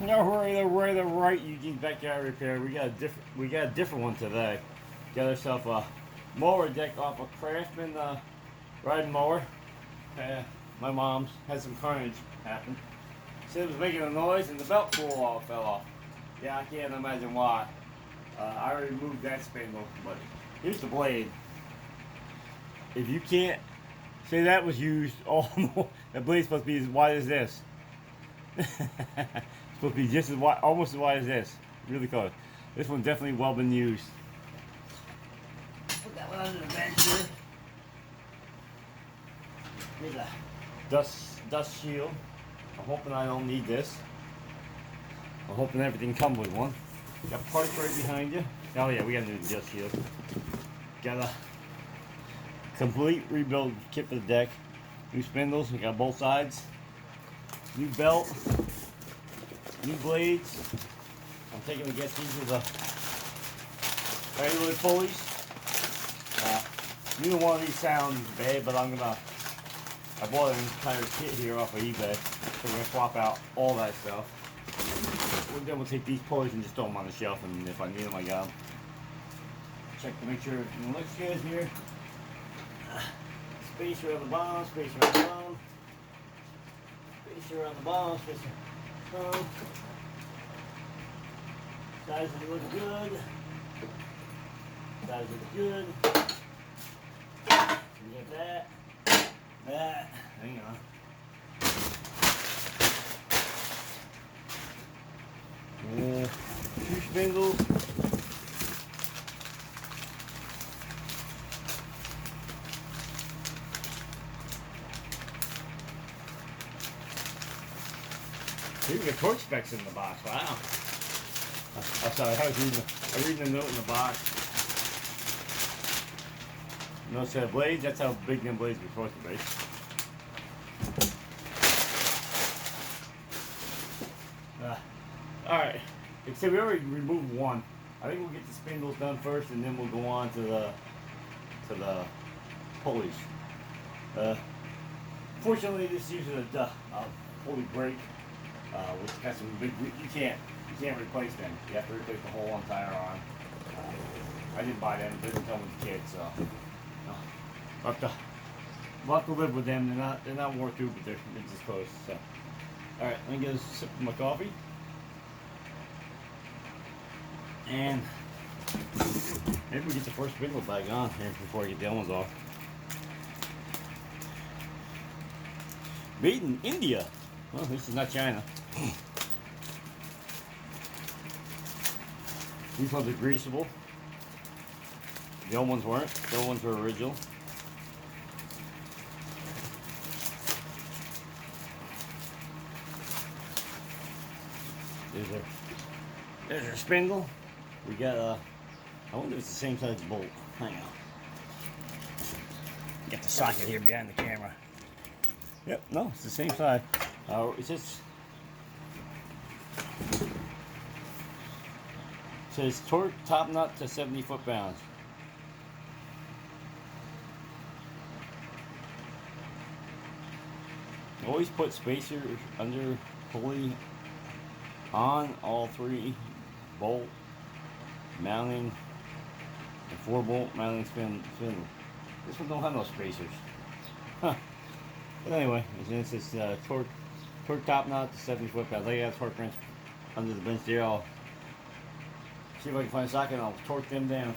No, right, Eugene's Backyard Repair. We got a different one today. Got ourselves a mower deck off a Craftsman riding mower. My mom's had some carnage happen. Said it was making a noise and the belt fell off. Yeah, I can't imagine why. I already moved that spindle, but here's the blade. If you can't say that was used, oh, that blade's supposed to be as wide as this. It's supposed to be just as wide, almost as wide as this. Really close. This one definitely well been used. Put that one under the bench here. Here's a dust shield. I'm hoping I don't need this. I'm hoping everything comes with one. Got parts right behind you. Oh yeah, we got a new dust shield. Got a complete rebuild kit for the deck. New spindles. We got both sides. New belt. New blades. I'm taking a guess these are the regular pulleys. Neither one of these sound bad, but I bought an entire kit here off of eBay, so we're gonna swap out all that stuff. Then we'll take these pulleys and just throw them on the shelf, and if I need them, I got them. Check to make sure everything looks good here. Spacer on the bottom, spacer on the bottom, spacer on the bottom, spacer on the bottom. Sizes look good. Sizes look good. We got that. Hang on. Two spindles. Here's the torch specs in the box. Wow. I'm sorry, I was reading the note in the box. No set of blades, that's how big them blades were supposed to be. Alright, except we already removed one. I think we'll get the spindles done first and then we'll go on to the pulleys. Fortunately this uses a pulley brake, which got some big, you can't replace them. You have to replace the whole entire arm. I didn't buy them, they didn't come with the kit, so we'll have to live with them. They're not worth it, but they're just close. So, all right, let me get a sip of my coffee, and maybe we get the first spindle back on here before I get the other ones off. Made in India. Well, this is not China. These ones are greasable. The old ones weren't. The old ones were original. There's our spindle. We got I wonder if it's the same size bolt. Hang on. Got the socket here behind the camera. Yep, no, it's the same size. It's just says torque top nut to 70 foot-pounds. Always put spacer under pulley on all three bolt mounting and 4-bolt mounting spindle. This one don't have no spacers. Huh. But anyway, since it's torque top nut to 70 foot-pounds, I got a torque wrench under the bench there. I'll see if I can find a socket and I'll torque them down.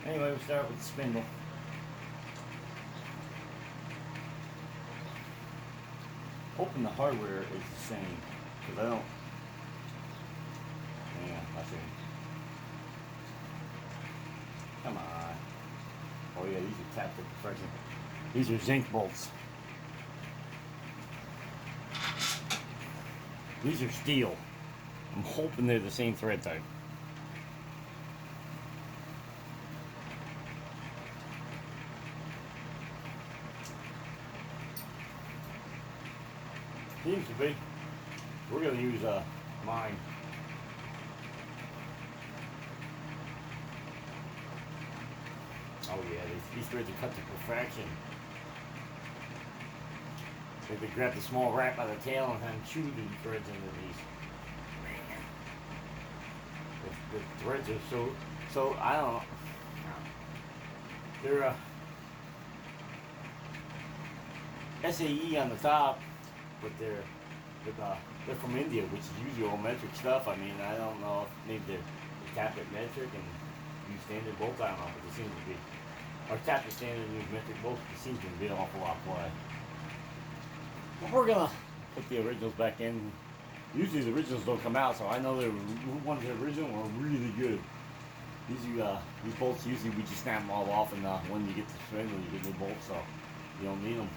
Anyway, we'll start with the spindle. Hoping the hardware is the same, because I don't. Yeah, I see. Come on. Oh yeah, these are tapped to perfection. These are zinc bolts. These are steel. I'm hoping they're the same thread type. Seems to be. We're going to use mine. Oh yeah, these threads are cut to perfection. If they grab the small wrap by the tail and chew the threads into these. bridges, so I don't know. They're SAE on the top, but they're from India, which is usually all metric stuff. I mean, I don't know if maybe they tap it metric and use standard bolts. I don't know, but it seems to be. Or tap it standard and use metric bolts. It seems to be an awful lot play. But we're gonna put the originals back in. Usually the originals don't come out, so I know the ones that original are really good. These bolts usually we just snap them all off, and when you get the spindle, you get new bolts, so you don't need them.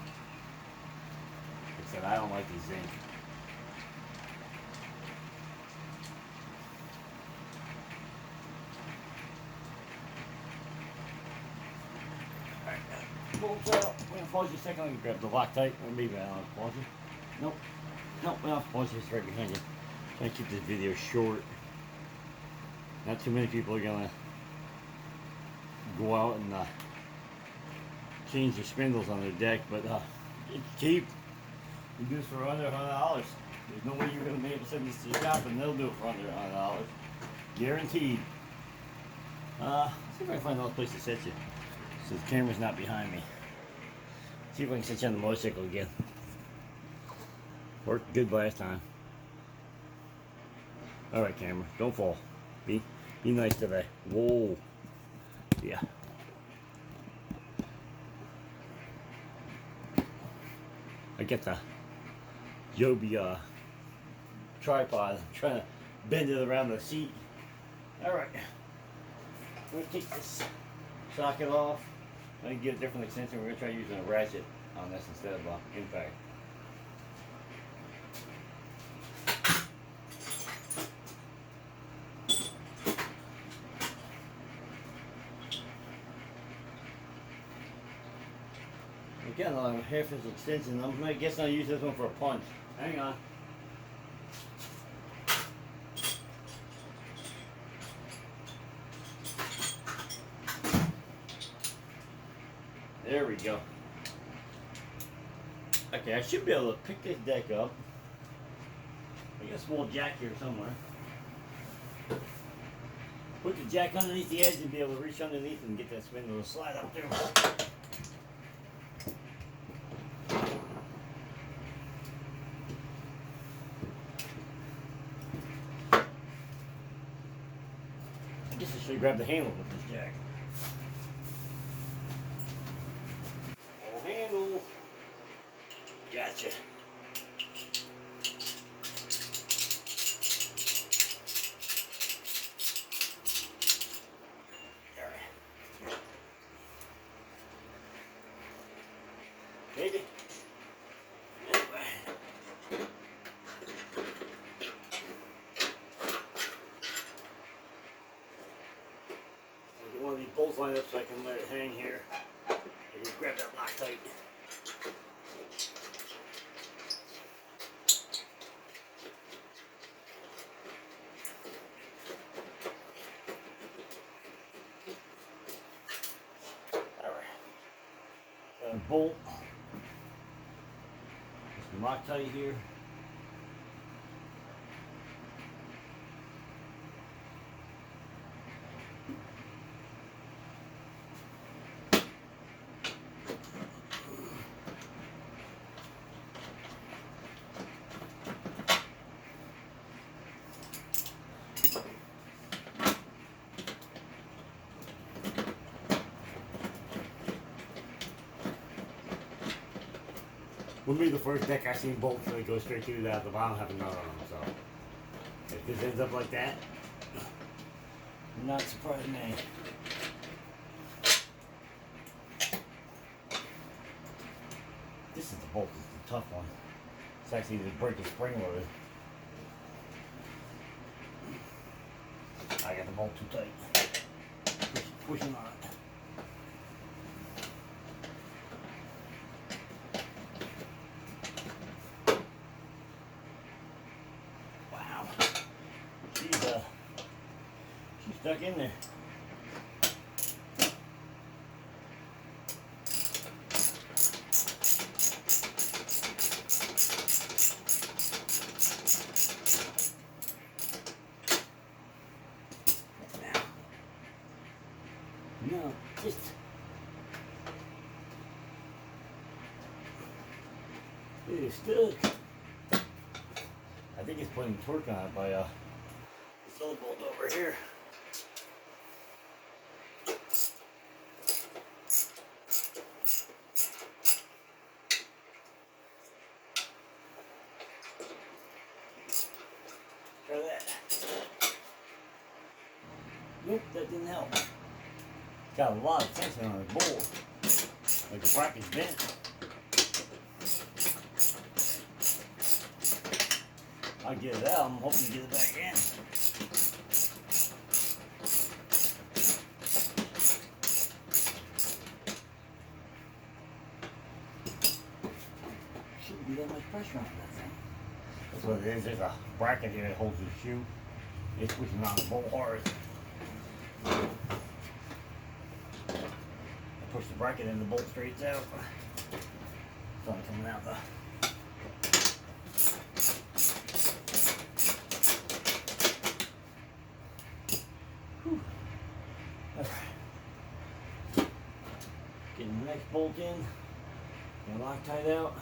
Like I said, I don't like these things. Alright, bolts out. We're gonna pause you a second. Let me grab the Loctite, or maybe I don't have to pause you. Nope. Nope, we don't have to pause you. It's right behind you. Trying to keep this video short. Not too many people are gonna go out and change the spindles on their deck, but it's cheap. You do this for under $100. There's no way you're gonna be able to send this to your shop, and they'll do it for under $100, guaranteed. Let's see if I can find another place to set you, so the camera's not behind me. See if I can set you on the motorcycle again. Worked good last time. All right, camera, don't fall. Be nice today. Whoa. Yeah. I get the Joby tripod. I'm trying to bend it around the seat. Alright. I'm going to take this socket off. I'm going to get a different extension. We're going to try using a ratchet on this instead of impact. Again, I'll have half this extension. I guess I'll use this one for a punch. Hang on. There we go. Okay, I should be able to pick this deck up. I got a small jack here somewhere. Put the jack underneath the edge and be able to reach underneath and get that spindle to slide up there. I guess I should grab the handle with this jack. Oh, handle. Gotcha. Alright. Maybe. Anyway. One of these bolts lined up so I can let it hang here. And just grab that Loctite. Alright. Got a bolt. Some Loctite here. Will be the first deck I've seen bolts really go straight through that. The bottom have another one, so if this ends up like that, not surprising me. This is the bolt, this is the tough one. It's actually the break the spring loaded. I got the bolt too tight. Pushing on it. She's stuck in there. No, just it's stuck. I think it's putting torque on it by this other bolt over here. Try that. Nope, that didn't help. Got a lot of tension on the bolt. Like the bracket's bent. I'll get it out. I'm hoping to get it back in. Shouldn't be that much pressure on that thing. That's what it is. There's a bracket here that holds the shoe. It's pushing on the bolt hard. I push the bracket and the bolt straights out. It's only coming out though. Getting the next bolt in and Loctite out.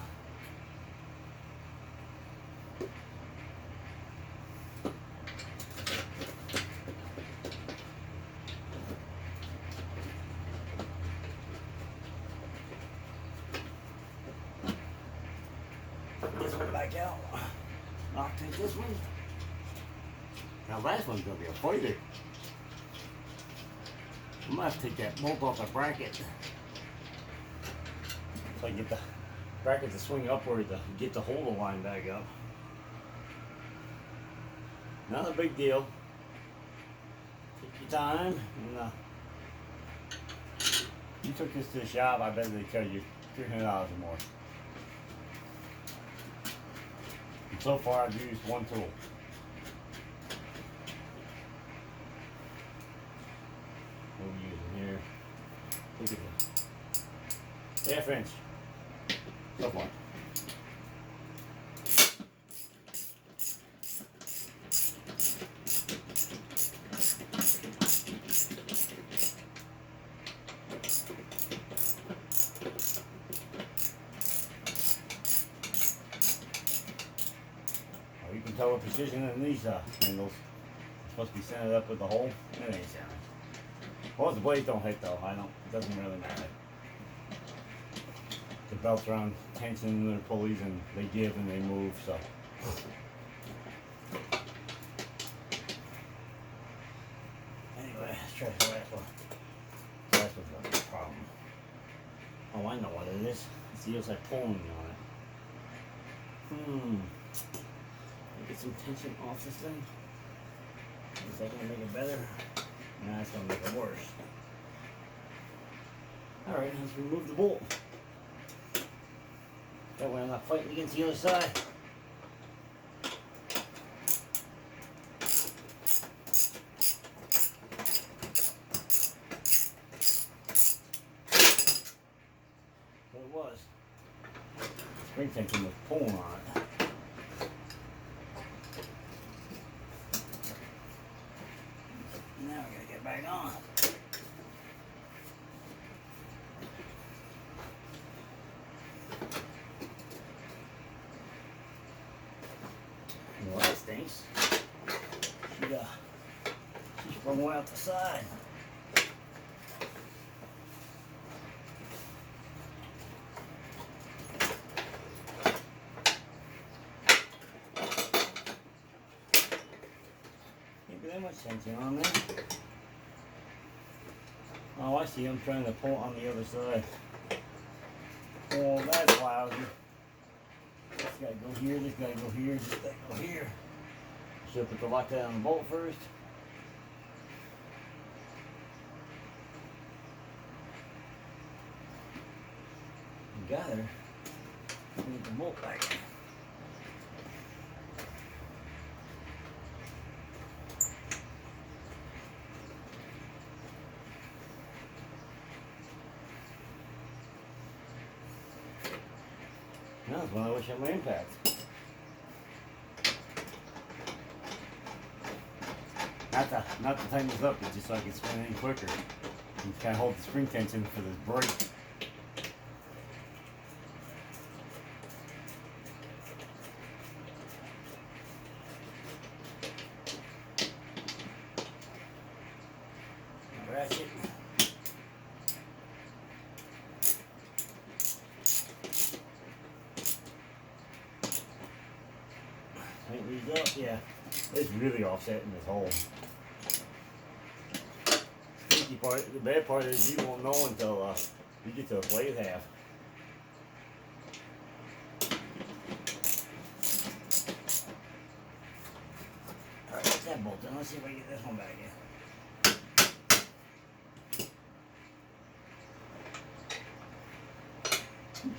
This one back out. Loctite this one. Now last one's gonna be a fighter. I'm gonna have to take that bolt off the bracket so I can get the bracket to swing upward to get the holder line back up. Not a big deal. Take your time. And, you took this to the shop, I bet they charge you $300 or more. And so far I've used one tool. What are we using here? Look at this. Half inch. So far. Oh, you can tell the precision in these handles. It's supposed to be centered up with the hole. It ain't centered. Well, the blades don't hit though. It doesn't really matter. The belts are on tension in their pulleys and they give and they move, so. Anyway, let's try the last one. The last one's not a problem. Oh, I know what it is. It's the outside pulling on it. Get some tension off this thing. Is that gonna make it better? Nah, it's gonna make it worse. Alright, let's remove the bolt. That way I'm not fighting against the other side. What it was. Spring tension was pulling on it. Now we gotta get back on. Well, that stinks. She sprung way out the side. Can't be that much tension on there. Oh, I see. I'm trying to pull on the other side. Oh, that's lousy. This gotta go here, this gotta go here, this gotta go here. Should put the Loctite on the bolt first. You got her. Get the bolt back in. That's when I wish I had my impact. Not to time this up, but just so I can spin it in quicker. You kind of hold the spring tension for this brake. Ratchet. Tighten these up, yeah. It's really offsetting this hole. Stinky part, the bad part is you won't know until you get to the blade half. Alright, get that bolt in. Let's see if I can get this one back in.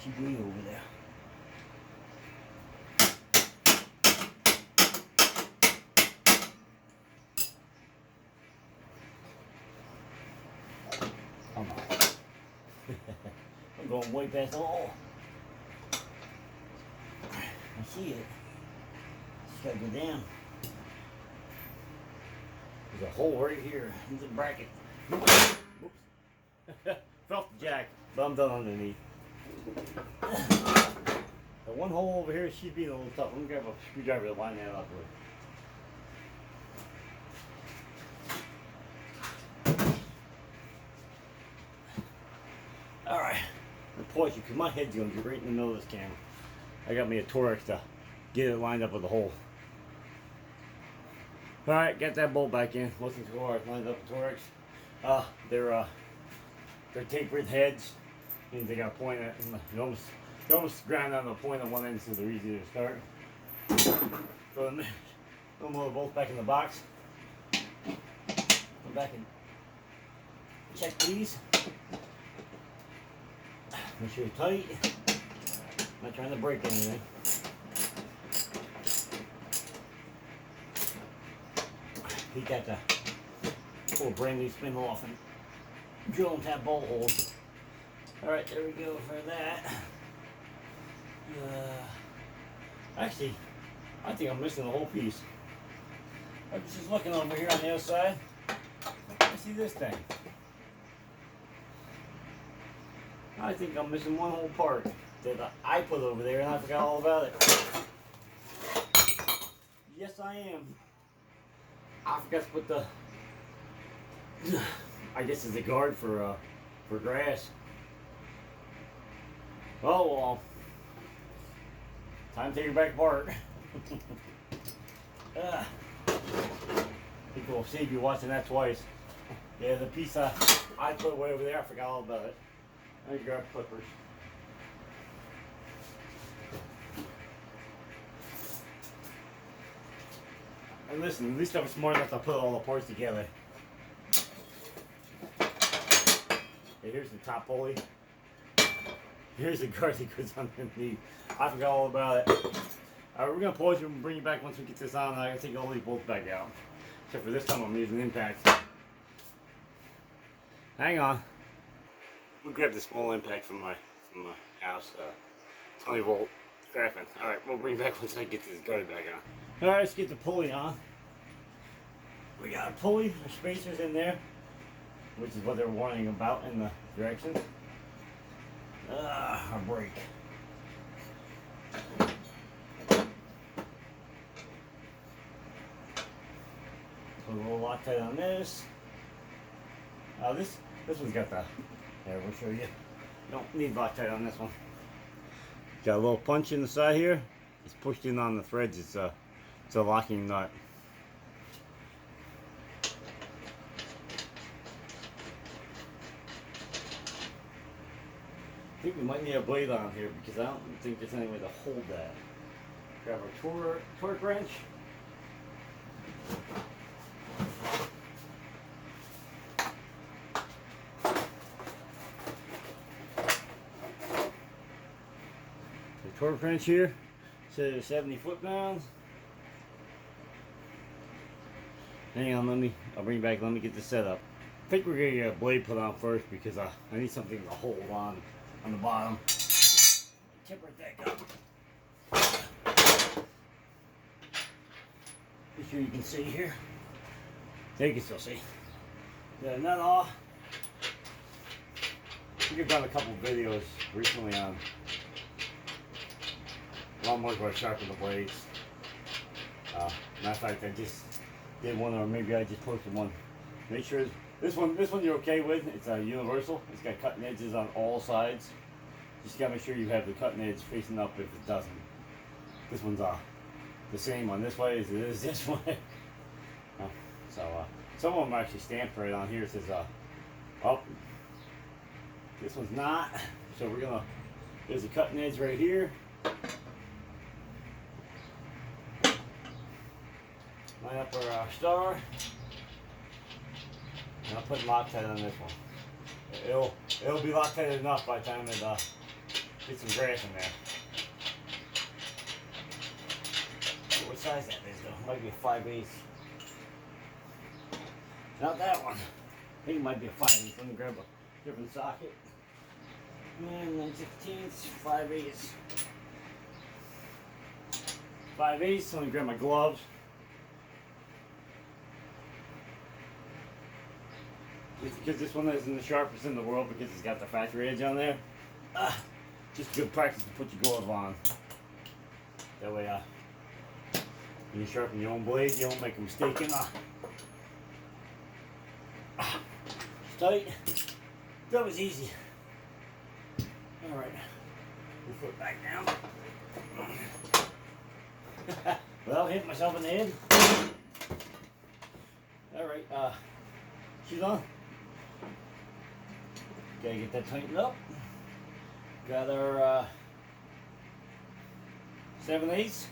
Keep way over there. Come on. I'm going way past the hole. I see it. Just gotta go down. There's a hole right here in the bracket. Oops. Felt the jack, but I'm done underneath. The one hole over here, she's being a little tough. I'm gonna grab a screwdriver to line that up with. Alright, I'm poised because my head's gonna be right in the middle of this camera. I got me a Torx to get it lined up with the hole. Alright, got that bolt back in. Wasn't too hard. Lined up with Torx. They're tapered heads. Means they got a point at, you almost ground on the point on one end, so they're easy to start. Throw them the bolts back in the box. Come back and check these. Make sure you're tight. I'm not trying to break anything. He got to pull a brand new spindle off and drill and tap bolt holes. Alright, there we go for that. Actually, I think I'm missing the whole piece. I was just looking over here on the other side. I see this thing. I think I'm missing one whole part that I put over there and I forgot all about it. Yes, I am. I forgot to put the, I guess it's a guard for grass. Oh well. Time to take it back apart. People will see you watching that twice. Yeah, the piece I put way over there, I forgot all about it. Let me grab clippers. And listen, at least I'm smart enough to put all the parts together. Okay, here's the top pulley. Here's the guard that goes underneath. I forgot all about it. Alright, we're going to pause it and bring you back once we get this on. I got to take all these bolts back out. Except for this time I'm using impact. Hang on. We'll grab the small impact from my house. 20 volt Craftsman. Alright, we'll bring you back once I get this guard back on. Alright, let's get the pulley on. We got a pulley, the spacers in there, which is what they're warning about in the directions. Our brake. Put a little Loctite on this. This one's got the. There, we'll show you. Don't need Loctite on this one. Got a little punch in the side here. It's pushed in on the threads. It's a locking nut. I think we might need a blade on here because I don't think there's any way to hold that. Grab our torque wrench. The torque wrench here says 70 foot-pounds. Hang on, I'll bring it back, let me get this set up. I think we're gonna get a blade put on first because I need something to hold on the bottom. Tip right back up. Make sure you can see here. There you can still see. Got a nut off. We've done a couple of videos recently on lawnmowers where I sharpen the blades. Matter of fact, I just did one, or maybe I just posted one. Make sure this one you're okay with. It's a universal. It's got cutting edges on all sides. Just gotta make sure you have the cutting edge facing up. If it doesn't, this one's the same on this way as it is this way. Some of them are actually stamped right on here. It says oh, this one's not. So there's a cutting edge right here. Line up our star. And I'll put Loctite on this one. It'll be Loctite enough by the time it gets some grass in there. What size that is though? Might be a 5/8. Not that one. I think it might be a 5/8. Let me grab a different socket. 9/16, 5/8. 5/8. Let me grab my gloves. Just because this one isn't the sharpest in the world because it's got the factory edge on there. Just good practice to put your glove on. That way, when you sharpen your own blade, you don't make a mistake in tight. That was easy. Alright. We'll put it back down. Without hitting myself in the head. Alright, she's on. Gotta get that tightened up. Got our 7/8.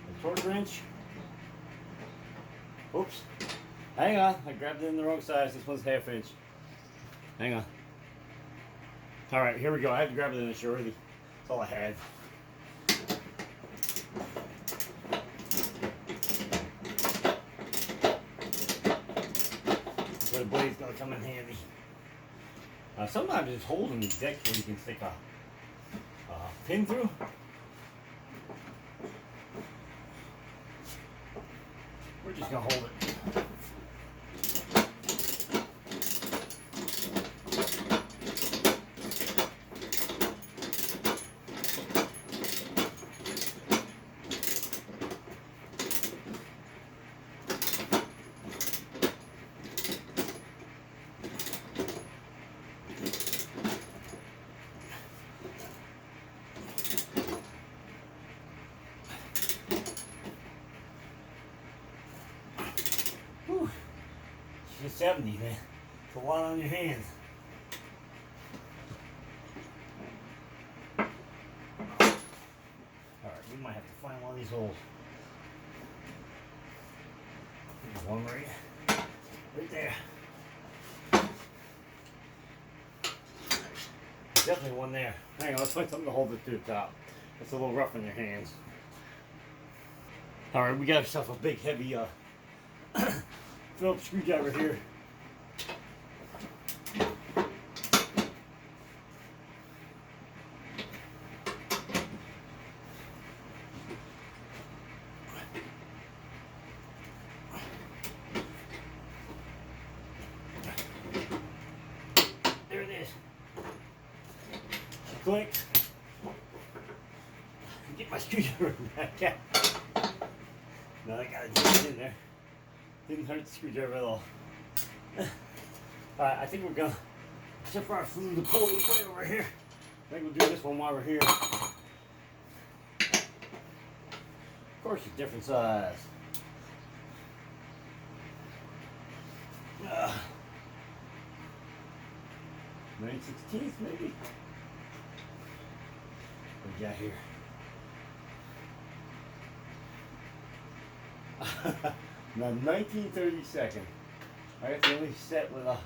A torque wrench. Oops. Hang on, I grabbed it in the wrong size. This one's 1/2 inch. Hang on. Alright, here we go. I had to grab it in the surety. That's all I had. So the blade's gonna come in handy. Sometimes it's holding the deck where you can stick a pin through. We're just gonna hold it. She's 70, man. It's a lot on your hands. Alright, we might have to find one of these holes. There's one right there. There's definitely one there. Hang on, let's find something to hold it to the top. It's a little rough in your hands. Alright, we got ourselves a big, heavy Phillips screwdriver here. There it is. Click. Get my screwdriver back out. Now I gotta get it in there. Didn't hurt the screwdriver at all. Alright, I think we're gonna shift our food to the pulley plate over here. I think we'll do this one while we're here. Of course, it's different size. 9/16 maybe. What we got here? Now 1932nd. I got the only set with a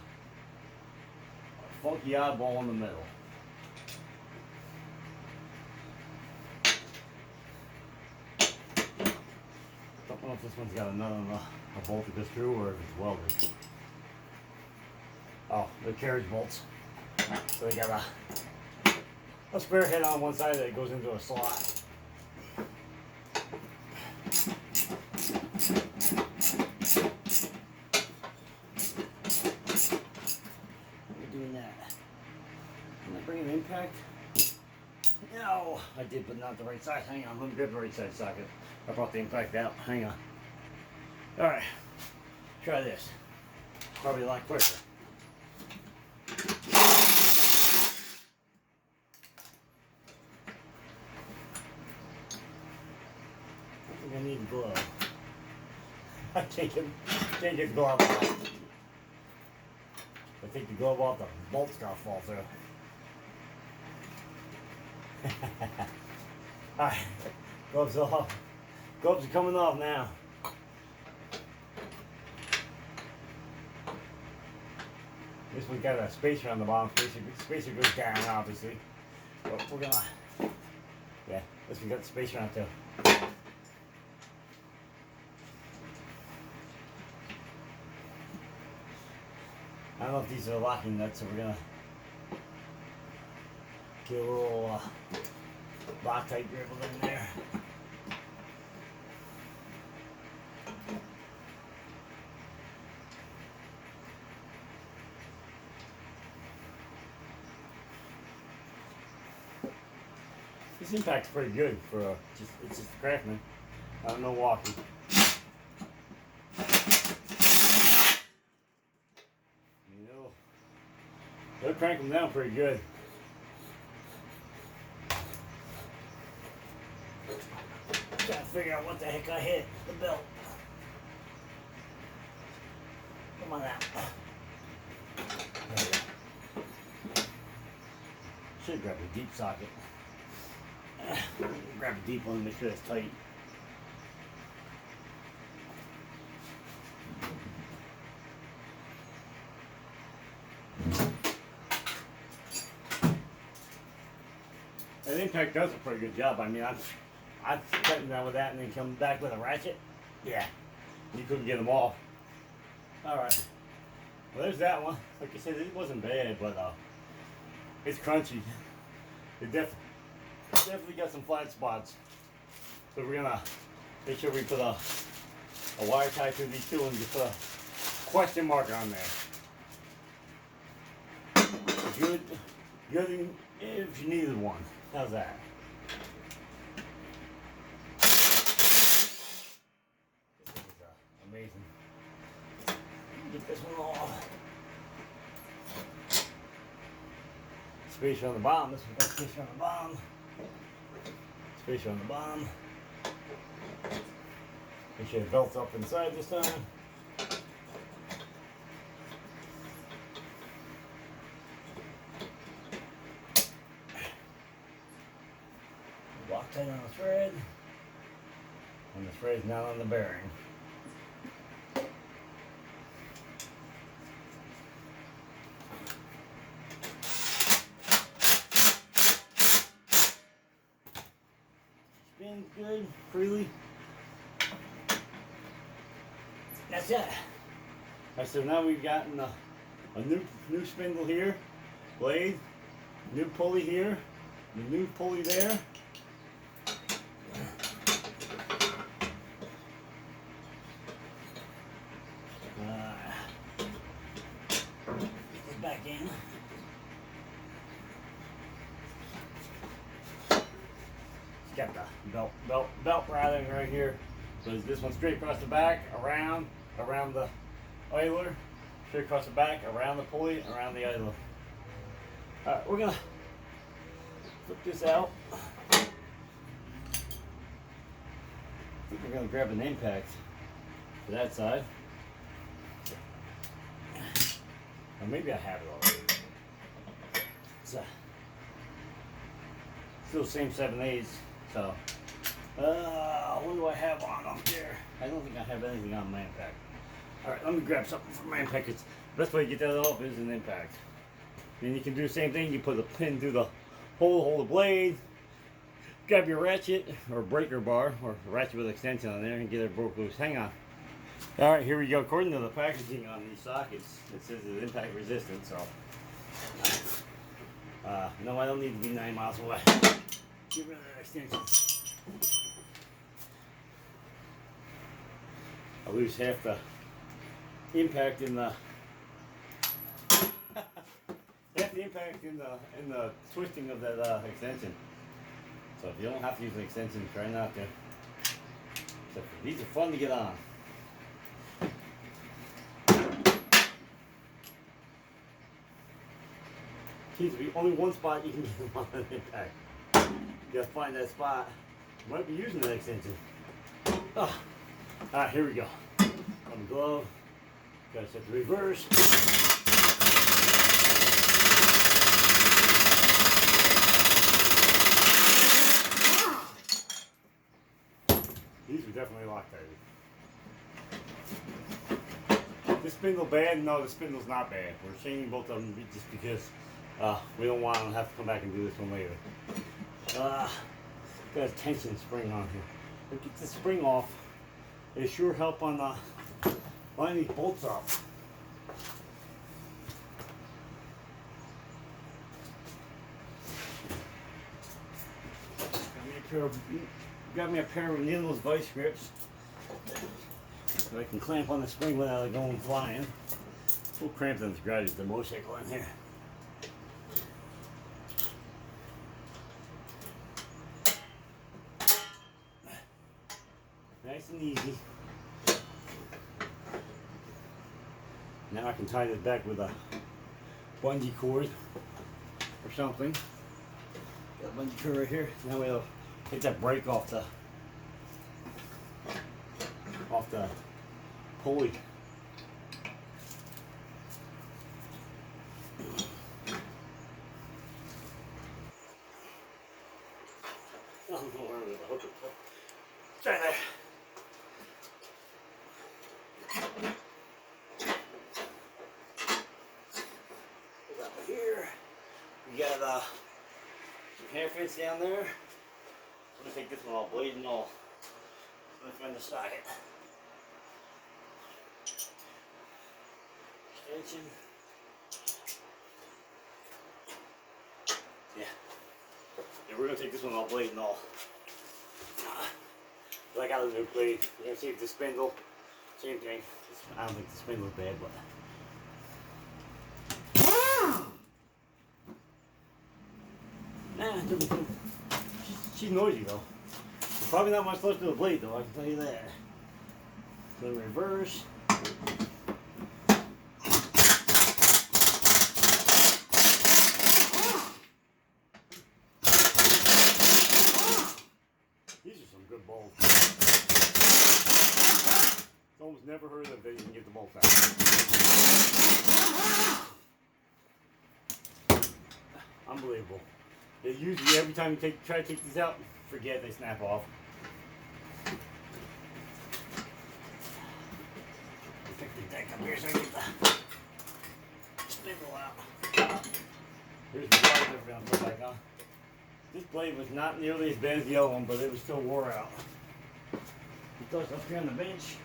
funky oddball in the middle. Don't know if this one's got a nut on a bolt to go through or if it's welded. Oh, they're carriage bolts. So they got a spare head on one side that goes into a slot. I did, but not the right size. Hang on, let me grab the right size socket. I brought the impact out. Hang on. Alright, try this. Probably a lot quicker. I think I need a glove. I can't get the glove off. If I take the glove off, the bolt's gonna fall through. Alright, gloves off. Gloves are coming off now. This one got a spacer on the bottom. Spacer goes down, obviously. But we're gonna, yeah, this one got the spacer on too. I don't know if these are locking nuts, so we're gonna get a little Loctite dribble in there. This impact's pretty good for it's just a Craftsman. I don't know walking. You know, they'll crank them down pretty good. Trying to figure out what the heck I hit the belt. Come on out. There we go. Should grab a deep socket. Grab a deep one and make sure it's tight. And Impact does a pretty good job. I mean, I've cutting down with that and then come back with a ratchet. Yeah, you couldn't get them off. All right. Well, there's that one. Like I said, it wasn't bad, but it's crunchy. It definitely got some flat spots. So we're gonna make sure we put a wire tie through these two and just put a question mark on there. Good if you needed one. How's that? This is amazing. Get this one off. Spacer on the bottom. This one's got spacer on the bottom. Spacer on the bottom. Make sure the belt's up inside this time. Loctite on the thread. And the thread's not on the bearing. Spins good, freely. That's it. Alright, so now we've gotten a new spindle here, blade, new pulley here, the new pulley there. Get this back in. It's got the belt routing right here. So this one straight across the back, around the idler, straight across the back, around the pulley, around the idler. Alright, we're gonna flip this out. I think we're gonna grab an impact for that side. Or maybe I have it already. It's still the same 7/8, so what do I have on up there? I don't think I have anything on my impact. Alright, let me grab something from my impact. The best way to get that off is an impact. Then you can do the same thing. You put a pin through the hole, hold the blade, grab your ratchet or breaker bar or ratchet with extension on there and get it broke loose. Hang on. Alright, here we go. According to the packaging on these sockets, it says it's impact resistant, so no, I don't need to be 9 miles away. Get rid of that extension. I lose half the impact in the half the impact in the twisting of that extension. So if you don't have to use an extension, try not to. So these are fun to get on. Seems to be only one spot you can get them on an impact. You gotta find that spot. You might be using that extension. Oh. Alright, here we go. On the glove. Gotta set the reverse. These are definitely Loctite. This spindle bad? No, the spindle's not bad. We're changing both of them just because we don't want to have to come back and do this one later. Got a tension spring on here. But get the spring off. It sure help on lining these bolts up. Got me a pair of needles vice grips so I can clamp on the spring without it going flying. We'll cramp them to grab the motorcycle in here. Nice and easy. Now I can tie this back with a bungee cord or something. Got a bungee cord right here. Now we'll get that brake off the pulley. I don't know where the hook is. Try there. Put that here. We got some hair fence down there. I'm gonna take this one all blade and all. I'm gonna find the socket. Extension. Yeah, we're gonna take this one all blade and all. But I got a new blade. We're gonna see if the spindle, same thing. I don't think the spindle's bad, but. Nah, she's noisy though. Probably not much closer to the blade though, I can tell you that. So in reverse. These are some good bolts. Almost never heard of that you can get the bolts out. Unbelievable. They usually every time you try to take these out, forget they snap off. Pick the deck up here so I get the spindle out. Here's the blade that we're going to put back on. This blade was not nearly as bad as the other one, but it was still wore out. It goes up here on the bench.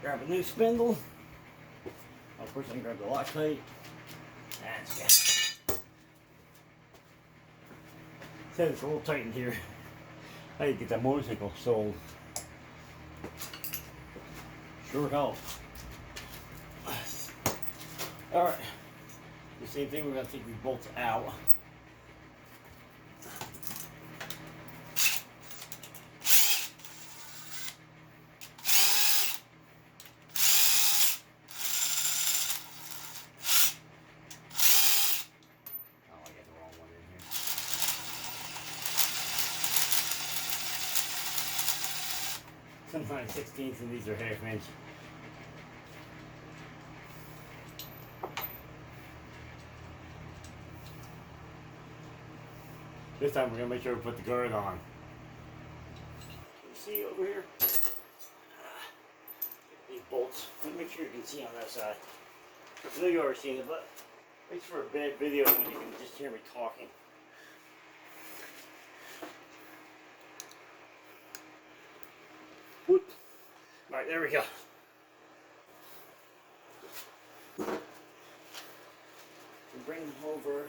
Grab a new spindle. I'll first grab the Loctite. That's good. Said it's a little tight in here. How do you get that motorcycle sold? Sure helps. Alright. The same thing, we're going to take these bolts out. Sometimes 16ths and these are half inch. This time we're going to make sure we put the guard on. Can you see over here? These bolts. Let me make sure you can see on that side. I know you've already seen it, but thanks for a bad video when you can just hear me talking. Whoop. Alright, there we go. We bring them over.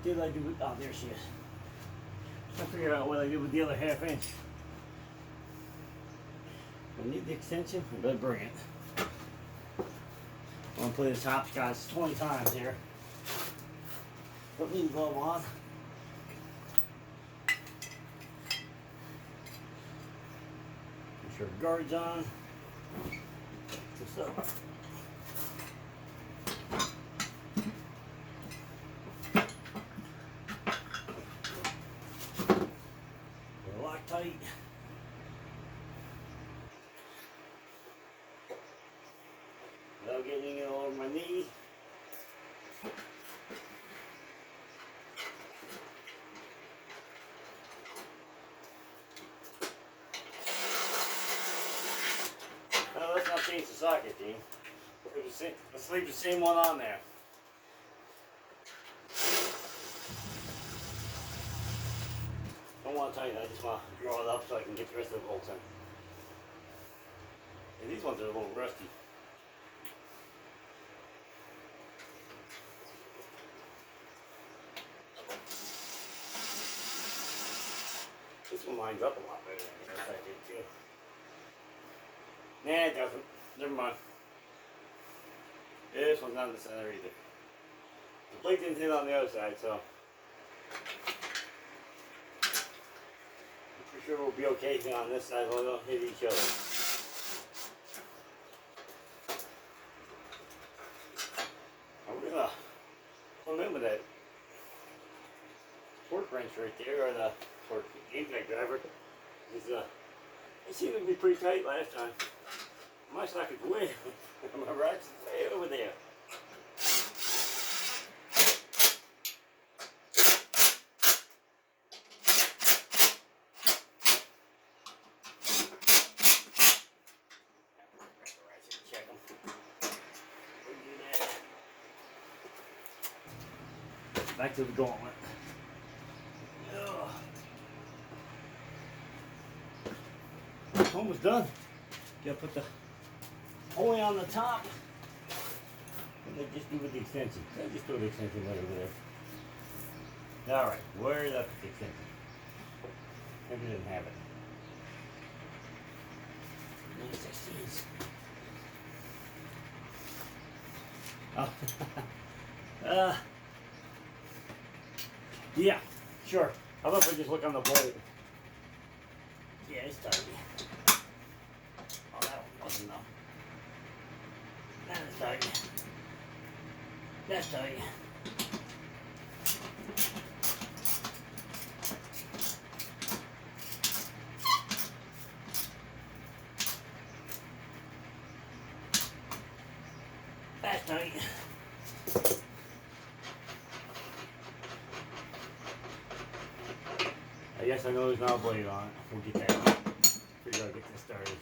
did I do with, oh, there she is. I figured out what I did with the other ½ inch. I need the extension, I better bring it. I'm gonna play this hopscotch 20 times here. Put me the glove on. Make sure the guard's on. This up. Lock tight. Without getting it all over my knee. No, let's not change the socket, Dean. Let's leave the same one on there. Don't want to tighten it, I just want to draw it up so I can get the rest of the bolts in. And these ones are a little rusty. This one lines up a lot better than the other side did too. Nah, it doesn't. Never mind. This one's not in the center either. The blade didn't hit on the other side, so I'm pretty sure we'll be okay on this side while we don't hit each other. I'm gonna come in with that torque wrench right there, or the torque impact driver. It seemed to be pretty tight last time. My socket's way, my rack's way over there. Check them. Back to the gauntlet. Almost done. Gotta put the pulley on the top. And then just do with the extension. Just throw the extension right over there. Alright, where did I put the extension? Maybe I didn't have it. 9/16. Oh. Yeah, sure. How about if I just look on the blade? Yeah, it's tight. Oh, that one wasn't enough. That's tight. That's tight. That's tight. I guess I know there's not a blade on it. We'll get that. Figure out get this started.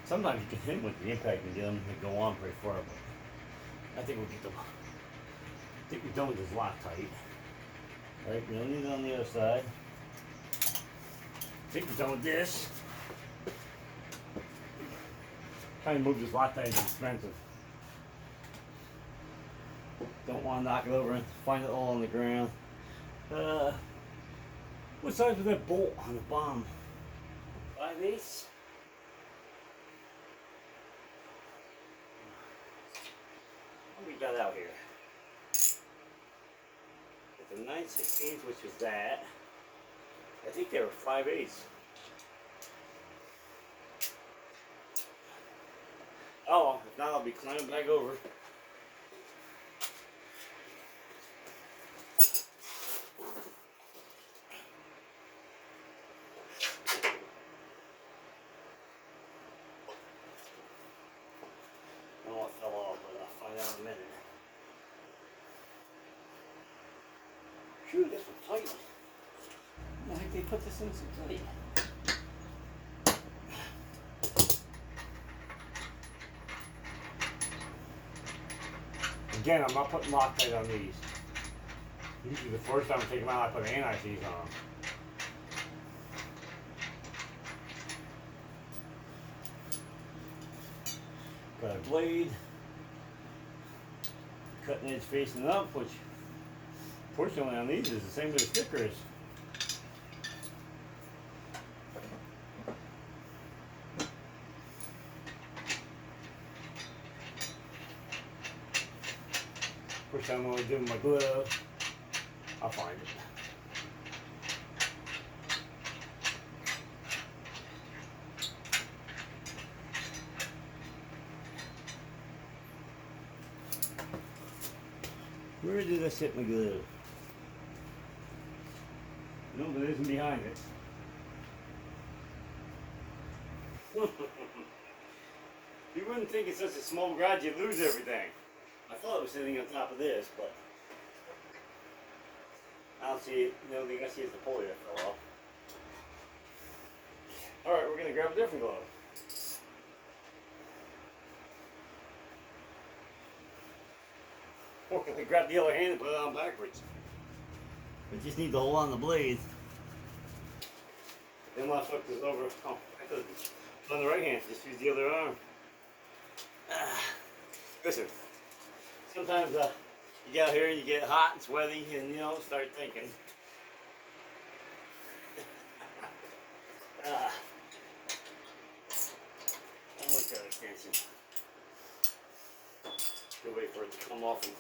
Sometimes you can hit them with the impact and get them to go on pretty far, but I think we'll get them. I think we're done with this Loctite. Right, we don't need it on the other side. I think we're done with this. Trying to move this Loctite is expensive. Don't want to knock it over and find it all on the ground. What size was that bolt on the bottom? 5/8? What we got out here? At the 9/16, which was that. I think they were 5/8. Oh, if not, I'll be climbing back over. I don't know what fell off, but I'll find out in a minute. Shoot, this was tight. How the heck they put this in so tight? Again, I'm not putting Loctite on these. Usually the first time I take them out, I put anti-seize on them. Got a blade. cutting edge facing up, which fortunately on these is the same as the sticker is. First time I'm going to do my glove, I'll find it. Where did I set my glove? No, but it isn't behind it. You wouldn't think it's such a small garage you'd lose everything. I thought it was sitting on top of this, but I don't see it. The only thing I see is the pulley that fell off. Alright, we're going to grab a different glove. We're going to grab the other hand and put it on backwards. We just need to hold on the blade. Then when I flip this over, oh, I could on the right hand, just use the other arm. Listen, sometimes you get out here and you get hot and sweaty and you know, start thinking. I like that extension. Good wait for it to come off and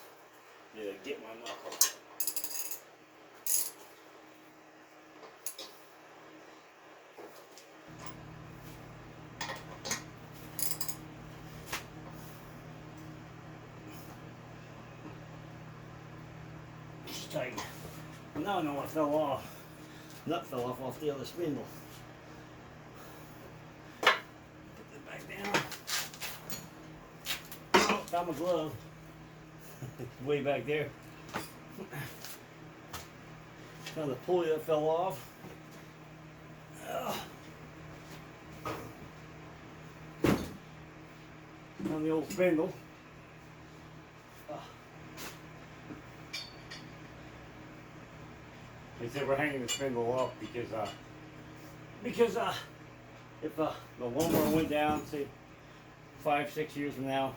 get my knuckle. Tight. Now I know what fell off. Nut fell off the other spindle. Put it back down. Oh, found my glove. It's way back there. Found the pulley that fell off. Found the old spindle. They said we're hanging the spindle up because if the lawnmower went down, say 5-6 years from now,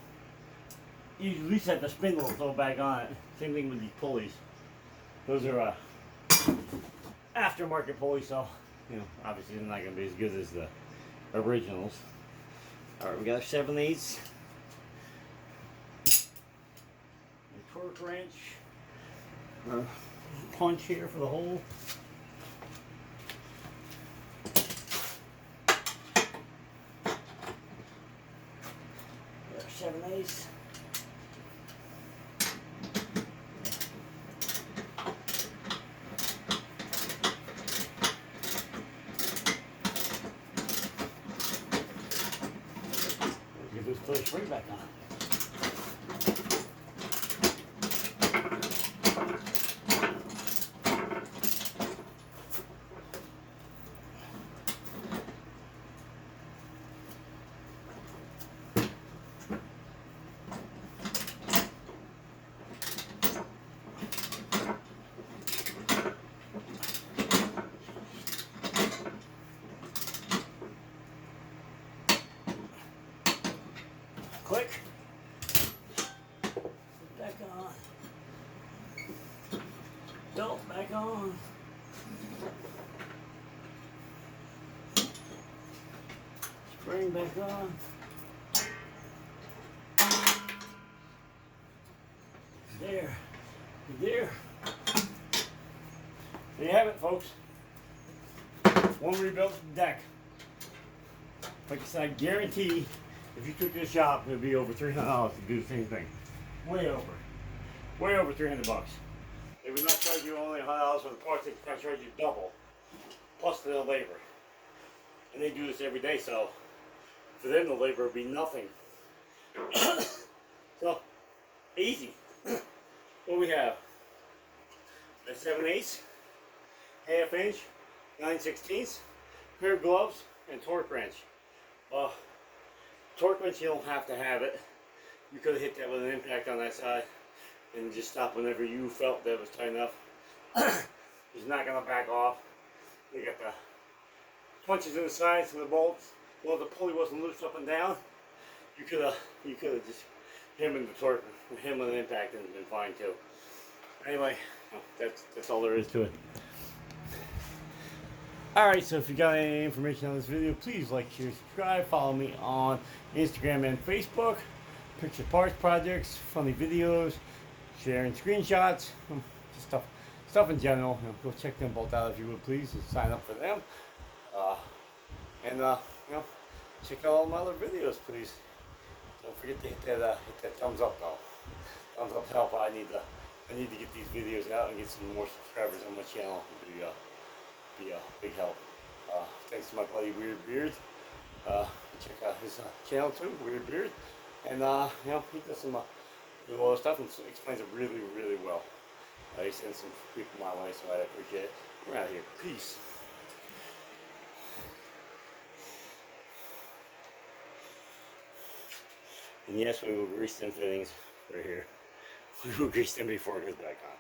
you at least have the spindle to throw back on it. Same thing with these pulleys. Those are aftermarket pulleys, so you know obviously they're not going to be as good as the originals. All right, we got our 7/8, a torque wrench. Punch here for the hole. There's 7/8. Get this push spring back on. Click. Back on. Belt back on. Spring back on. There. There. There you have it, folks. One rebuilt deck. Like I said, I guarantee if you took this shop, it would be over $300 to do the same thing. Way over. Way over 300 bucks. They would not charge you only $100 for the parts, they would charge you double. Plus the labor. And they do this every day, so for them the labor would be nothing. So, easy. What we have? A 7/8, ½ inch, 9/16, pair of gloves, and torque wrench. Torque wrench, you don't have to have it. You could have hit that with an impact on that side and just stop whenever you felt that it was tight enough. It's not going to back off. You got the punches in the sides of the bolts. Well, the pulley wasn't loose up and down. You could have just him and the torque, him and the impact has been fine too. Anyway, that's all there is to it. Alright, so if you got any information on this video, please like, share, subscribe, follow me on Instagram and Facebook. Picture parts projects, funny videos, sharing screenshots, just stuff in general. Go check them both out if you would please, and sign up for them. And check out all my other videos, please. Don't forget to hit that thumbs up though. Thumbs up help. I need to get these videos out and get some more subscribers on my channel. It'd be a big help. Thanks to my buddy Weird Beard. Check out his channel too, Weird Beard. And he does some good other stuff and explains it really, really well. He sends some people my way, so I appreciate it. We're out of here. Peace. And yes, we will grease them fittings right here. We will grease them before it goes back on.